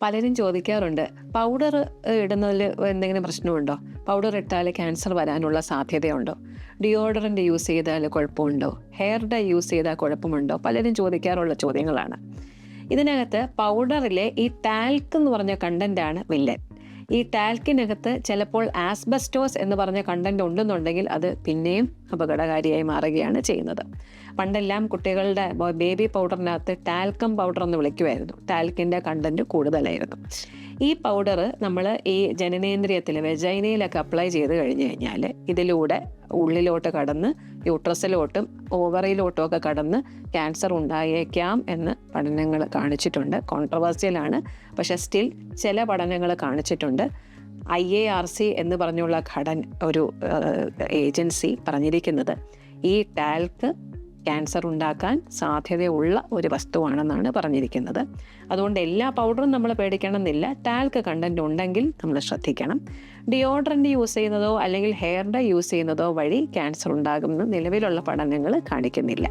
പലരും ചോദിക്കാറുണ്ട്, പൗഡർ ഇടുന്നതിൽ എന്തെങ്കിലും പ്രശ്നമുണ്ടോ? പൗഡർ ഇട്ടാൽ ക്യാൻസർ വരാനുള്ള സാധ്യതയുണ്ടോ? ഡിയോഡറൻ്റ് യൂസ് ചെയ്താൽ കുഴപ്പമുണ്ടോ? ഹെയർ ഡൈ യൂസ് ചെയ്താൽ കുഴപ്പമുണ്ടോ? പലരും ചോദിക്കാറുള്ള ചോദ്യങ്ങളാണ്. ഇതിനകത്ത് പൗഡറിലെ ഈ ടാൽക്ക് എന്ന് പറഞ്ഞ കണ്ടൻ്റാണ് വില്ലൻ. ഈ ടാൽക്കിനകത്ത് ചിലപ്പോൾ ആസ്ബസ്റ്റോസ് എന്ന് പറഞ്ഞ കണ്ടന്റ് ഉണ്ടെന്നുണ്ടെങ്കിൽ അത് പിന്നെയും അപകടകാരിയായി മാറുകയാണ് ചെയ്യുന്നത്. പണ്ടെല്ലാം കുട്ടികളുടെ ബേബി പൗഡറിനകത്ത് ടാൽക്കം പൗഡർ എന്ന് വിളിക്കുമായിരുന്നു. ടാൽക്കിൻ്റെ കണ്ടന്റ് കൂടുതലായിരുന്നു. ഈ പൗഡർ നമ്മൾ ഈ ജനനേന്ദ്രിയത്തിൽ വെജൈനയിലൊക്കെ അപ്ലൈ ചെയ്ത് കഴിഞ്ഞ് കഴിഞ്ഞാൽ ഇതിലൂടെ ഉള്ളിലോട്ട് കടന്ന് യൂട്രസിലോട്ടും ഓവറിയിലോട്ടും ഒക്കെ കടന്ന് ക്യാൻസർ ഉണ്ടായേക്കാം എന്ന് പഠനങ്ങൾ കാണിച്ചിട്ടുണ്ട്. കോൺട്രവേഴ്സ്യലാണ്, പക്ഷേ സ്റ്റിൽ ചില പഠനങ്ങൾ കാണിച്ചിട്ടുണ്ട്. IARC എന്ന് പറഞ്ഞുള്ള ഒരു ഏജൻസി പറഞ്ഞിരിക്കുന്നത് ഈ ടാൽക്ക് ക്യാൻസർ ഉണ്ടാക്കാൻ സാധ്യതയുള്ള ഒരു വസ്തുവാണെന്നാണ് പറഞ്ഞിരിക്കുന്നത്. അതുകൊണ്ട് എല്ലാ പൗഡറും നമ്മൾ പേടിക്കണമെന്നില്ല. ടാൽക്ക് കണ്ടന്റ് ഉണ്ടെങ്കിൽ നമ്മൾ ശ്രദ്ധിക്കണം. ഡിയോഡറൻ്റ് യൂസ് ചെയ്യുന്നതോ അല്ലെങ്കിൽ ഹെയർ ഡൈ യൂസ് ചെയ്യുന്നതോ വഴി ക്യാൻസർ ഉണ്ടാകുമെന്ന് നിലവിലുള്ള പഠനങ്ങൾ കാണിക്കുന്നില്ല.